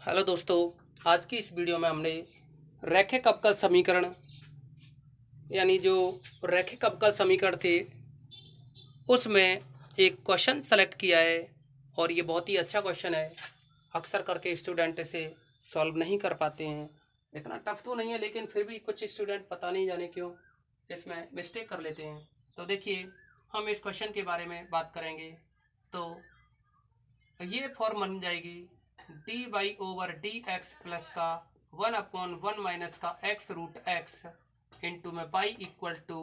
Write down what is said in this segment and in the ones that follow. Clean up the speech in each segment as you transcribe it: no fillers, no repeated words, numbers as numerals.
Hello दोस्तों, आज की इस वीडियो में हमने रैखिक अवकल समीकरण यानी जो रैखिक अवकल समीकरण थे उसमें एक क्वेश्चन सेलेक्ट किया है और ये बहुत ही अच्छा क्वेश्चन है। अक्सर करके स्टूडेंट इसे सॉल्व नहीं कर पाते हैं। इतना टफ तो नहीं है लेकिन फिर भी कुछ स्टूडेंट पता नहीं जाने क्यों इसमें मिस्टेक कर लेते हैं। तो देखिए, हम इस क्वेश्चन के बारे में बात करेंगे। तो ये फॉर्म बन जाएगी d Y over D x plus का 1/1 माइनस का एक्स रूट एक्स इंटू में पाई इक्वल टू,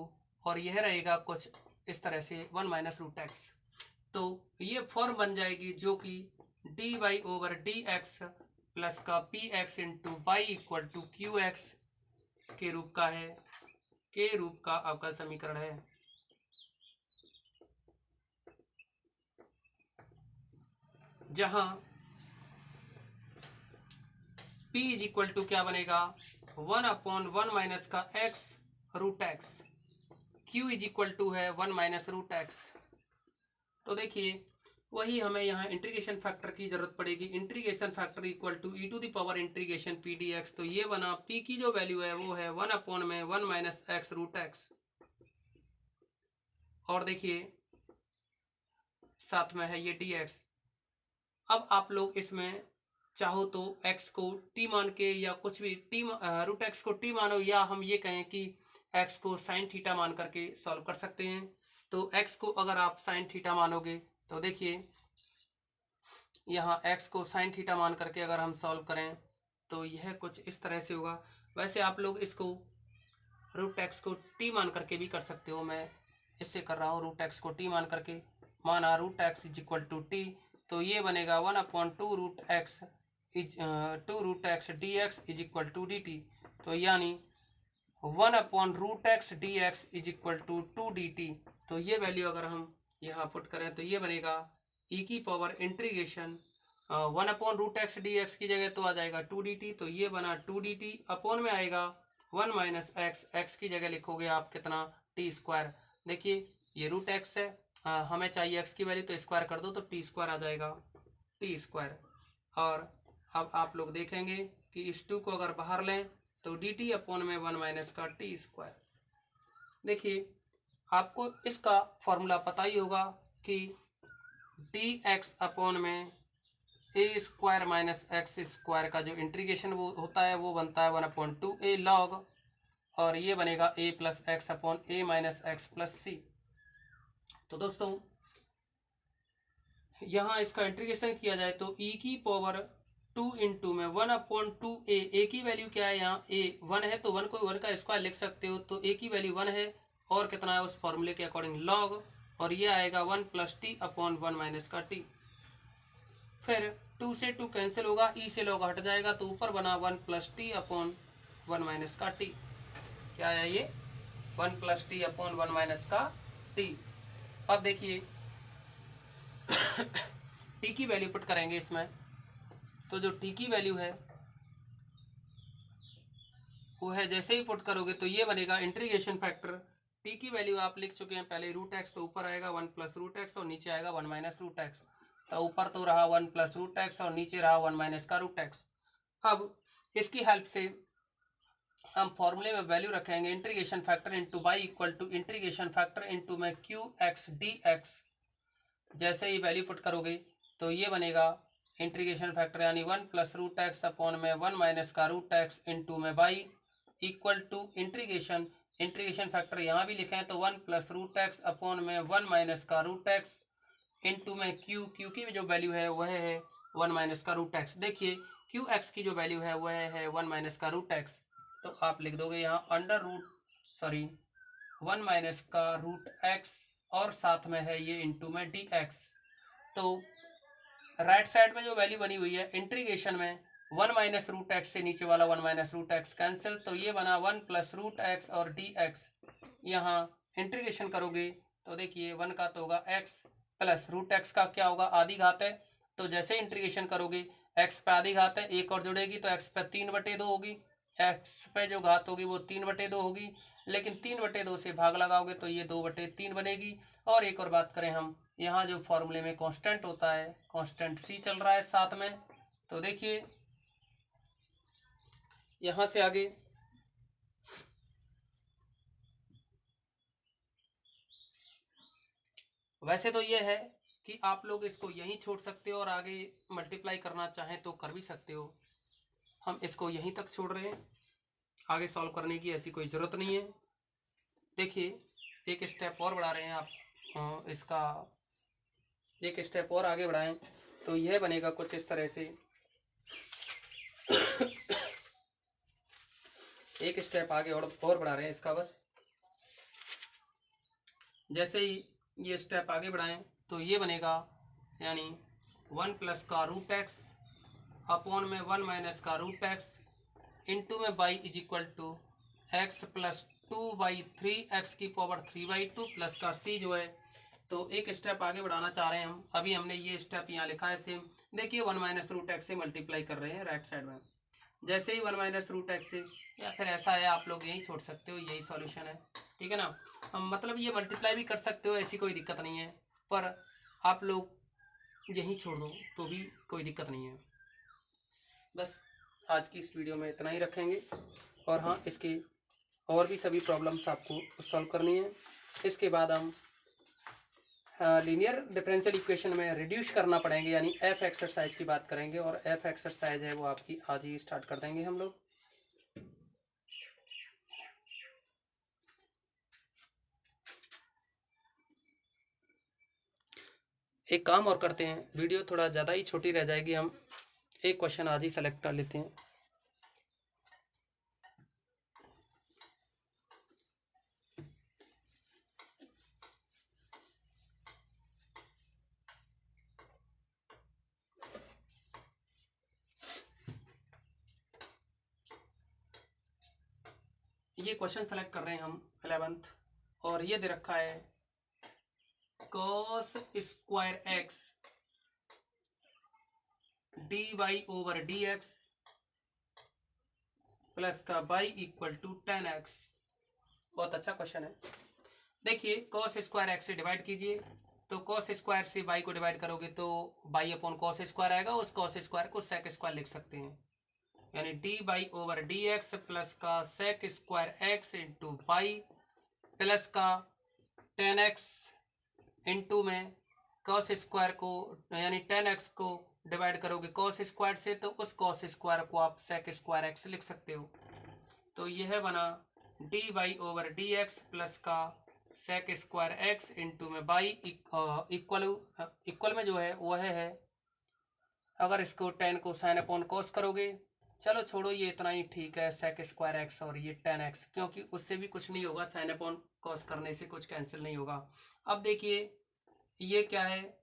और यह रहेगा कुछ इस तरह से 1 माइनस रूट एक्स। तो ये फॉर्म बन जाएगी जो कि D Y over D x plus का P X into Y equal to Q X के रूप का है, के रूप का अवकल समीकरण है। जहां p इज इक्वल टू क्या बनेगा 1/1 माइनस का x root x, q is equal to है 1 माइनस रूट एक्स। तो देखिए, वही हमें यहाँ इंटीग्रेशन फैक्टर की जरूरत पड़ेगी। Integration factor equal to e to the power integration p d x. तो ये बना p की जो वैल्यू है वो है 1/1 माइनस एक्स रूट एक्स, और देखिए साथ में है ये डी एक्स। अब आप लोग इसमें चाहो तो x को t मान के या कुछ भी t रूट एक्स को t मानो, या हम ये कहें कि x को साइन थीटा मान करके सॉल्व कर सकते हैं। तो x को अगर आप साइन थीटा मानोगे तो देखिए यहाँ x को साइन थीटा मान करके अगर हम सॉल्व करें तो यह कुछ इस तरह से होगा। वैसे आप लोग इसको रूट एक्स को t मान करके भी कर सकते हो। मैं इससे कर रहा हूँ रूट एक्स को t मान करके। माना root x is equal to t, तो ये बनेगा 1/2 root x is 2 root x D x is equal to d t. तो यानी 1/रूट x D x is equal to 2 d t. तो ये वैल्यू अगर हम यहाँ पुट करें तो ये बनेगा ई की पावर इंटीग्रेशन 1/रूट एक्स डी एक्स की जगह तो आ जाएगा 2 डी टी। तो ये बना 2 डी टी अपॉन में आएगा 1 माइनस एक्स, एक्स की जगह लिखोगे आप कितना टी स्क्वायर। देखिए ये रूट एक्स है, हमें चाहिए एक्स की वैल्यू, तो स्क्वायर कर दो तो टी स्क्वायर आ जाएगा, टी स्क्वायर। और अब आप लोग देखेंगे कि इस 2 को अगर बाहर लें तो डी टी अपॉन में 1 माइनस का टी स्क्वायर। देखिए आपको इसका फॉर्मूला पता ही होगा कि डी एक्स अपॉन में ए स्क्वायर माइनस एक्स स्क्वायर का जो इंटीग्रेशन वो होता है वो बनता है 1/2 ए लॉग, और ये बनेगा ए प्लस एक्स अपॉन ए माइनस एक्स प्लस सी। तो दोस्तों यहाँ इसका इंटीग्रेशन किया जाए तो e की पावर 2 इंटू में 1/2 ए की वैल्यू क्या है, यहाँ ए 1 है तो 1 को 1 का स्क्वायर लिख सकते हो। तो a की वैल्यू 1 है और कितना है उस फॉर्मूले के अकॉर्डिंग लॉग, और ये आएगा 1 प्लस टी अपॉन 1 माइनस का टी। फिर 2 से 2 कैंसिल होगा, e से लॉग हट जाएगा तो ऊपर बना 1 प्लस टी अपॉन 1 माइनस का टी। क्या है ये 1 प्लस टी अपॉन 1 माइनस का टी। अब देखिए टी की वैल्यू पुट करेंगे इसमें, तो जो टी की वैल्यू है वो है जैसे ही पुट करोगे तो ये बनेगा इंटीग्रेशन फैक्टर। टी की वैल्यू आप लिख चुके हैं पहले रूट एक्स, तो ऊपर आएगा 1 प्लस रूट एक्स और नीचे आएगा 1 माइनस रूट एक्स। तो ऊपर तो रहा 1 प्लस रूट एक्स और नीचे रहा 1 माइनस का रूट एक्स। अब इसकी हेल्प से हम फॉर्मूले में वैल्यू रखेंगे integration factor into Y equal to integration factor into में क्यू एक्स डी एक्स। जैसे ही वैल्यू पुट करोगे तो ये बनेगा इंटीग्रेशन फैक्टर यानी 1 प्लस रूट एक्स अपॉन में 1 माइनस का रूट एक्स इंटू में y equal to integration, integration factor यहाँ भी लिखे हैं तो 1 प्लस रूट एक्स अपॉन में 1 माइनस का रूट एक्स इंटू में क्यू, क्यू की जो वैल्यू है वह है 1 माइनस का रूट एक्स। देखिए क्यू एक्स की जो वैल्यू है वह है 1 माइनस का रूट एक्स, तो आप लिख दोगे यहाँ अंडर रूट 1 माइनस का रूट एक्स और साथ में है ये इंटू में डी एक्स। तो राइट साइड में जो वैल्यू बनी हुई है इंटीग्रेशन में 1 माइनस रूट एक्स से नीचे वाला 1 माइनस रूट एक्स कैंसिल, तो ये बना 1 प्लस रूट एक्स और डी एक्स। यहाँ इंटीग्रेशन करोगे तो देखिए 1 का तो होगा x प्लस रूट एक्स का क्या होगा आधी घात है, तो जैसे इंटीग्रेशन करोगे x पे आधी घात है एक और जुड़ेगी तो x पे 3/2 होगी, x पे जो घात होगी वो 3/2 होगी, लेकिन 3/2 से भाग लगाओगे तो ये 2/3 बनेगी। और एक और बात करें हम, यहाँ जो फॉर्मूले में कांस्टेंट होता है कांस्टेंट c चल रहा है साथ में, तो देखिए यहाँ से आगे वैसे तो ये है कि आप लोग इसको यहीं छोड़ सकते हो और आगे मल्टीप्लाई करना चाहें तो कर भी सकते हो। हम इसको यहीं तक छोड़ रहे हैं, आगे सॉल्व करने की ऐसी कोई ज़रूरत नहीं है। देखिए एक स्टेप और बढ़ा रहे हैं आप, इसका एक स्टेप और आगे बढ़ाएं तो यह बनेगा कुछ इस तरह से। एक स्टेप आगे और बढ़ा रहे हैं इसका, बस जैसे ही ये स्टेप आगे बढ़ाएं तो ये बनेगा, यानी 1 प्लस का रूट एक्स अपॉन में 1 माइनस का रूट एक्स इंटू में by is equal to x plus 2/3 x की पावर 3/2 प्लस का सी जो है। तो एक स्टेप आगे बढ़ाना चाह रहे हैं हम, अभी हमने ये स्टेप यहाँ लिखा है सेम। देखिए 1 माइनस रूट एक्स से मल्टीप्लाई कर रहे हैं राइट साइड में, जैसे ही 1 माइनस रूट एक्स से, या फिर ऐसा है आप लोग यही छोड़ सकते हो, यही सॉल्यूशन है, ठीक है ना। हम मतलब ये मल्टीप्लाई भी कर सकते हो, ऐसी कोई दिक्कत नहीं है, पर आप लोग यही छोड़ दो तो भी कोई दिक्कत नहीं है। बस आज की इस वीडियो में इतना ही रखेंगे, और हाँ इसके और भी सभी प्रॉब्लम्स आपको सॉल्व करनी है। इसके बाद हम लीनियर डिफरेंशियल इक्वेशन में रिड्यूस करना पड़ेंगे, यानी एफ एक्सरसाइज की बात करेंगे, और एफ एक्सरसाइज है वो आपकी आज ही स्टार्ट कर देंगे हम लोग। एक काम और करते हैं, वीडियो थोड़ा ज़्यादा ही छोटी रह जाएगी, हम एक क्वेश्चन आज ही सेलेक्ट कर लेते हैं। ये क्वेश्चन सेलेक्ट कर रहे हैं हम 11th, और ये दे रखा है cos square x d Y over D x plus का बाई इक्वल टू 10x। बहुत अच्छा क्वेश्चन है। देखिए cos स्क्वायर एक्स से डिवाइड कीजिए, तो cos स्क्वायर से बाई को डिवाइड करोगे तो बाई अपॉन cos स्क्वायर आएगा, उस cos स्क्वायर को sec स्क्वायर लिख सकते हैं, यानी d by over D x plus का sec square x into y plus का 10x इंटू में cos स्क्वायर को, यानी 10x को डिवाइड करोगे cos स्क्वायर से तो उस cos स्क्वायर को आप sec स्क्वायर एक्स लिख सकते हो। तो यह बना D by over D x plus का sec स्क्वायर एक्स इंटू में बाई इक्वल में जो है वह है, अगर इसको 10 को साइन अपॉन कॉस करोगे, चलो छोड़ो ये इतना ही ठीक है, sec स्क्वायर एक्स और ये 10x, क्योंकि उससे भी कुछ नहीं होगा, साइन अपॉन कॉस करने से कुछ कैंसिल नहीं होगा। अब देखिए ये क्या है,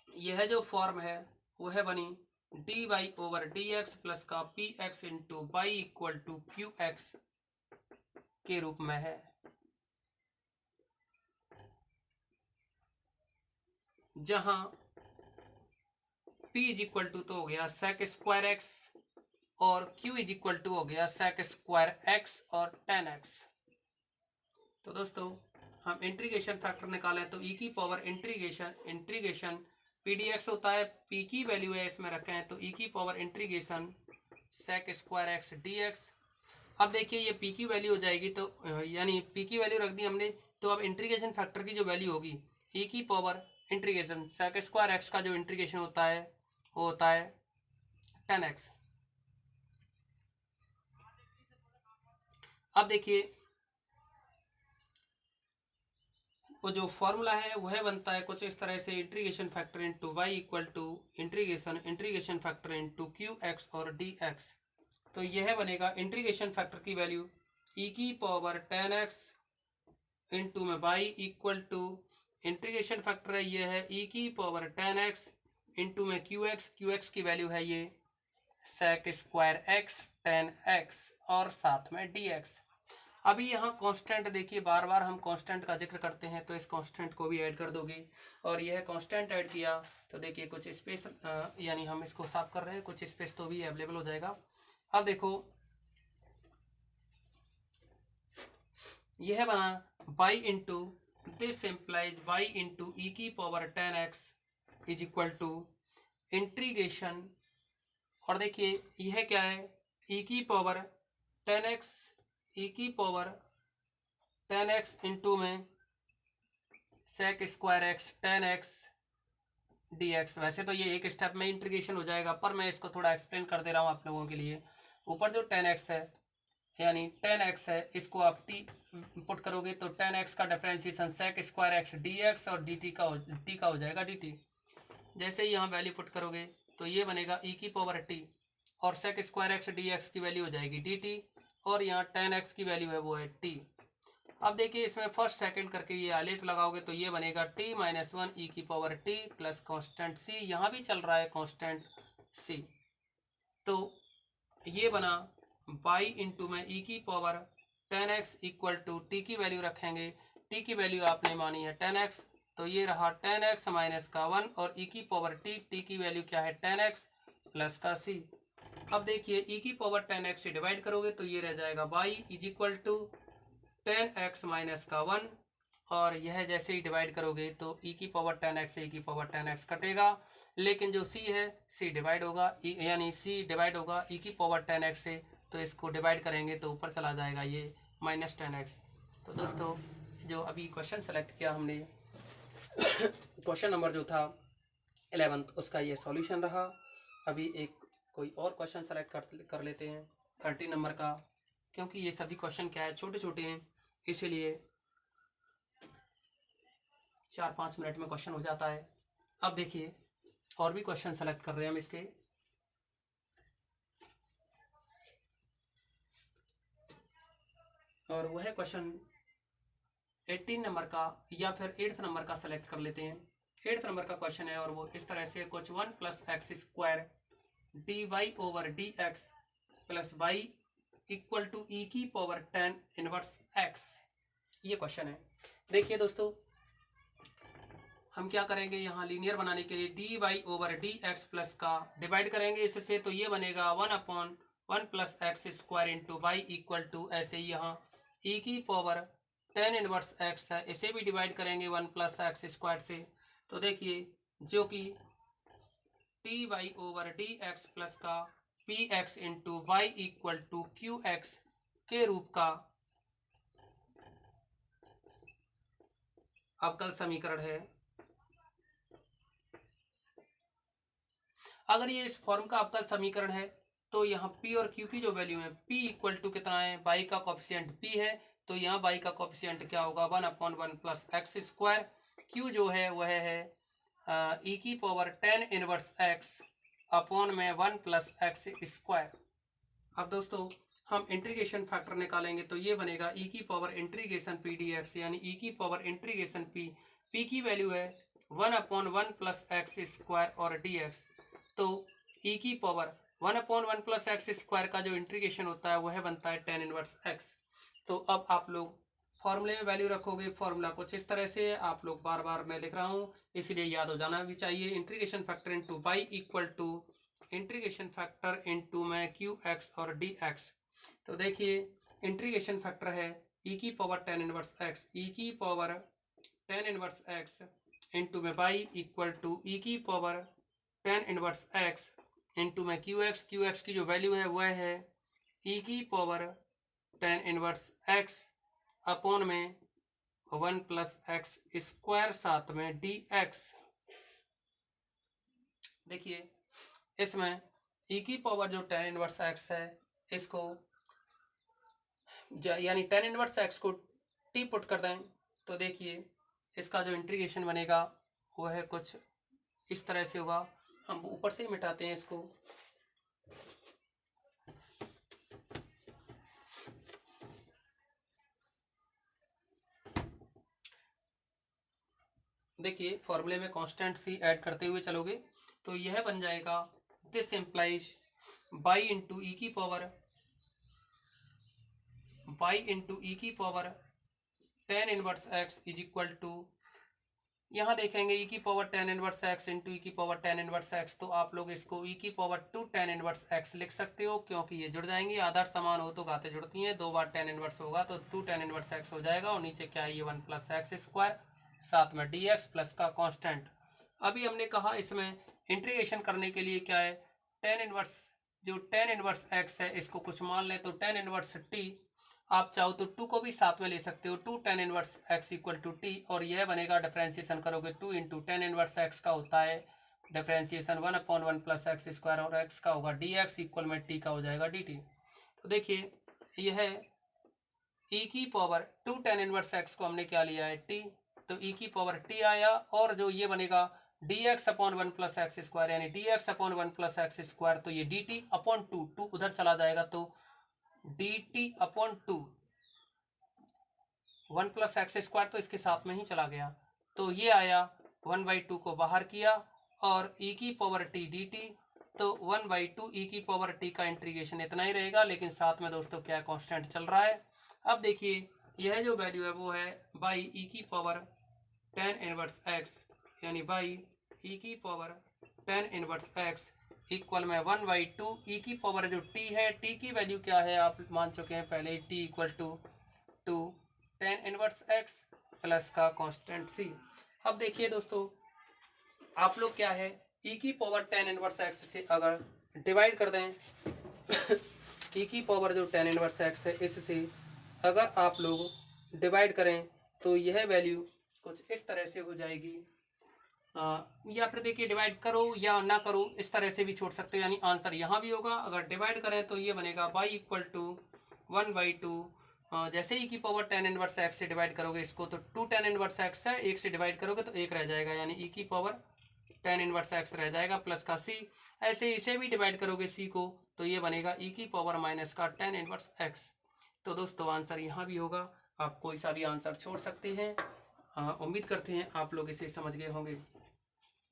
यह जो फॉर्म है वह बनी D by over D x plus का P X into Y equal to Q X के रूप में है, जहां p इज इक्वल टू तो हो गया sec स्क्वायर एक्स और q इज इक्वल टू हो गया sec स्क्वायर एक्स और 10x। तो दोस्तों हम इंटीग्रेशन फैक्टर निकालें तो e की power integration p d x होता है, p की वैल्यू है इसमें रखें हैं तो e की power integration sec square x D x. अब देखिए ये p की वैल्यू हो जाएगी, तो यानी p की वैल्यू रख दी हमने, तो अब इंटीग्रेशन फैक्टर की जो वैल्यू होगी e की power integration sec square x का जो इंटीग्रेशन होता है वो होता है 10x। अब देखिए वो जो फॉर्मूला है वह बनता है कुछ इस तरह से, integration factor into Y equal to integration factor into q x और डी एक्स। तो यह बनेगा इंटीग्रेशन फैक्टर की वैल्यू e की पावर 10x इंटू में y equal to integration factor है ये है e की पावर 10x इंटू में क्यू एक्स की वैल्यू है ये sec स्क्वायर एक्स 10x और साथ में dx। अभी यहाँ कांस्टेंट देखिए, बार बार हम कांस्टेंट का जिक्र करते हैं तो इस कांस्टेंट को भी ऐड कर दोगे, और यह कांस्टेंट ऐड किया तो देखिए कुछ स्पेस, यानी हम इसको साफ कर रहे हैं, कुछ स्पेस तो भी अवेलेबल हो जाएगा। अब देखो यह बना Y into this implies Y into ई की power 10x is equal to integration, और देखिए यह क्या है ई की पावर 10x ई की पावर 10x इंटू में सेक स्क्वायर एक्स 10x dx। वैसे तो ये एक स्टेप में इंटीग्रेशन हो जाएगा, पर मैं इसको थोड़ा एक्सप्लेन कर दे रहा हूँ आप लोगों के लिए। ऊपर जो 10x है यानी 10x है, इसको आप t पुट करोगे तो 10x का differentiation sec square x dx और t का हो जाएगा dt। जैसे ही यहाँ वैल्यू पुट करोगे तो ये बनेगा e की पावर t और सेक स्क्वायर एक्स dx की वैल्यू हो जाएगी dt, और यहाँ 10x की वैल्यू है वो है t। अब देखिए इसमें फर्स्ट सेकंड करके ये आलेट लगाओगे तो ये बनेगा t माइनस 1 ई की power t plus constant c, यहाँ भी चल रहा है कॉन्स्टेंट c। तो ये बना y इंटू में ई की power 10x equal to t की वैल्यू रखेंगे, t की वैल्यू आपने मानी है 10x, तो ये रहा 10x माइनस का 1 और e की पावर t की वैल्यू क्या है 10x प्लस का c। अब देखिए e की पावर 10x से डिवाइड करोगे तो ये रह जाएगा y is equal to 10x minus का 1, और यह जैसे ही डिवाइड करोगे तो e की पावर 10x से e की पावर 10x कटेगा, लेकिन जो c है c डिवाइड होगा, यानी c डिवाइड होगा e की पावर 10x से, तो इसको डिवाइड करेंगे तो ऊपर चला जाएगा ये माइनस 10x। तो दोस्तों जो अभी क्वेश्चन सेलेक्ट किया हमने क्वेश्चन नंबर जो था 11th, उसका ये सॉल्यूशन रहा। अभी एक कोई और क्वेश्चन सेलेक्ट कर लेते हैं 13 नंबर का, क्योंकि ये सभी क्वेश्चन क्या है छोटे छोटे हैं, इसीलिए 4-5 मिनट में क्वेश्चन हो जाता है। अब देखिए और भी क्वेश्चन सेलेक्ट कर रहे हैं हम इसके, और वह क्वेश्चन 18 नंबर का या फिर 8th नंबर का सेलेक्ट कर लेते हैं। 8th नंबर का क्वेश्चन है और वो इस तरह से कुछ 1 plus x square D Y over D x plus Y equal to E की पावर 10 इनवर्स एक्स, ये क्वेश्चन है। देखिए दोस्तों हम क्या करेंगे, यहाँ लीनियर बनाने के लिए d Y over D x plus का डिवाइड करेंगे इससे, तो ये बनेगा 1/1 plus x square into Y equal to, ऐसे ही यहाँ ई की पावर 10 इनवर्स एक्स है, इसे भी डिवाइड करेंगे 1 प्लस एक्स स्क्वायर से। तो देखिए जो कि T Y over D x plus का P X into Y equal to Q X के रूप का अवकल समीकरण है। अगर ये इस फॉर्म का अवकल समीकरण है तो यहाँ p और q की जो वैल्यू है, p इक्वल टू कितना है, y का कोफिशिएंट p है, तो यहाँ y का कोफिशिएंट क्या होगा 1/1 प्लस एक्स स्क्वायर, q जो है वह है e की पावर 10 इनवर्स x अपॉन में 1 प्लस एक्स स्क्वायर। अब दोस्तों हम इंटीग्रेशन फैक्टर निकालेंगे तो ये बनेगा e की पावर इंटीग्रेशन p dx, यानी e की पावर इंटीग्रेशन p की वैल्यू है 1/1 प्लस एक्स स्क्वायर और dx, तो e की पावर 1/1 प्लस एक्स स्क्वायर का जो इंटीग्रेशन होता है वह बनता है 10 इनवर्स x। तो अब आप लोग फॉर्मूले में वैल्यू रखोगे, फॉर्मूला कुछ इस तरह से है, आप लोग बार बार मैं लिख रहा हूँ इसलिए याद हो जाना भी चाहिए। Integration factor into Y equal to integration factor into में क्यू एक्स और डी एक्स। तो देखिए इंटीग्रेशन फैक्टर है e की पावर 10 इनवर्स x, e की पावर 10 इनवर्स x इंटू में वाई इक्वल टू e की पावर 10 इनवर्स x इंटू में क्यू एक्स की जो वैल्यू है वह है e की पावर 10 इनवर्स x अपॉन में 1 प्लस एक्स स्क्वायर साथ में डी एक्स। देखिए इसमें e की पावर जो 10 इनवर्स x है इसको यानी 10 इनवर्स x को t पुट कर दें तो देखिए इसका जो इंटीग्रेशन बनेगा वो है कुछ इस तरह से होगा। हम ऊपर से ही मिटाते हैं इसको, देखिए फॉर्मूले में कांस्टेंट सी ऐड करते हुए चलोगे तो यह बन जाएगा दिस इम्प्लाइज y इंटू ई की power 10 inverse x is equal to, यहाँ देखेंगे e की पावर 10 इनवर्स x इंटू ई की पावर 10 इनवर्स x, तो आप लोग इसको e की पावर 2 10 इनवर्स x लिख सकते हो, क्योंकि ये जुड़ जाएंगी, आधार समान हो तो घातें जुड़ती हैं, 2 बार 10 इनवर्स होगा तो 2 10 इनवर्स x हो जाएगा, और नीचे क्या है ये 1 प्लस एक्स स्क्वायर साथ में dx प्लस का कांस्टेंट। अभी हमने कहा इसमें इंटीग्रेशन करने के लिए क्या है 10 इनवर्स जो tan इनवर्स x है इसको कुछ मान लें तो tan इनवर्स t, आप चाहो तो 2 को भी साथ में ले सकते हो, 2 tan inverse x equal to t, और यह बनेगा डिफ्रेंशिएशन करोगे 2 इंटू tan इनवर्स x का होता है डिफ्रेंशिएशन 1/1 प्लस एक्स स्क्वायर, और x का होगा dx इक्वल में t का हो जाएगा dt। तो देखिए यह e की पावर 2 tan इनवर्स x को हमने क्या लिया है t, तो e की पावर t आया, और जो ये बनेगा dx upon 1 plus x square, यानी dx upon 1 plus x square, तो ये dt अपॉन 2 उधर चला जाएगा तो dt upon 2, 1 plus x square तो इसके साथ में ही चला गया, तो ये आया 1/2 को बाहर किया, और e की पावर t dt, तो 1/2 e की पावर t का इंटीग्रेशन इतना ही रहेगा, लेकिन साथ में दोस्तों क्या कांस्टेंट चल रहा है। अब देखिए यह जो वैल्यू है वो है बाई e की पावर tan इनवर्स x, यानी बाई e की power tan inverse x equal में 1/2 e की पावर जो t है, t की वैल्यू क्या है आप मान चुके हैं पहले, t equal to tan inverse x plus का कांस्टेंट c। अब देखिए दोस्तों आप लोग क्या है e की पावर tan इनवर्स x से अगर डिवाइड कर दें e की पावर जो tan इनवर्स x है इससे अगर आप लोग डिवाइड करें तो यह वैल्यू कुछ इस तरह से हो जाएगी, या फिर देखिए डिवाइड करो या ना करो इस तरह से भी छोड़ सकते हो, यानी आंसर यहाँ भी होगा। अगर डिवाइड करें तो ये बनेगा y इक्वल टू 1/2, जैसे ही की पावर tan इनवर्स x से डिवाइड करोगे इसको तो 2 tan इनवर्स x है, 1 से डिवाइड करोगे तो 1 रह जाएगा, यानी e की पावर tan इनवर्स x रह जाएगा प्लस का c। ऐसे इसे भी डिवाइड करोगे c को तो ये बनेगा e की पावर माइनस का tan इनवर्स x। तो दोस्तों आंसर यहाँ भी होगा, आप कोई सा भी आंसर छोड़ सकते हैं। उम्मीद करते हैं आप लोग इसे समझ गए होंगे।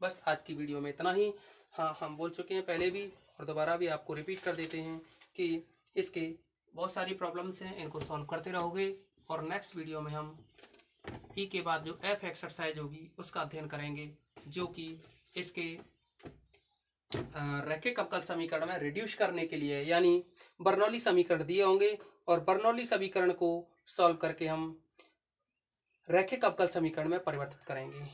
बस आज की वीडियो में इतना ही। हाँ, हम बोल चुके हैं पहले भी और दोबारा भी आपको रिपीट कर देते हैं कि इसके बहुत सारी प्रॉब्लम्स हैं, इनको सॉल्व करते रहोगे, और नेक्स्ट वीडियो में हम ई के बाद जो एफ एक्सरसाइज होगी उसका अध्ययन करेंगे, जो कि इसके रैखिक अवकल समीकरण में रिड्यूस करने के लिए, यानी बर्नौली समीकरण दिए होंगे और बर्नौली समीकरण को सॉल्व करके हम रैखिक अवकल समीकरण में परिवर्तित करेंगे।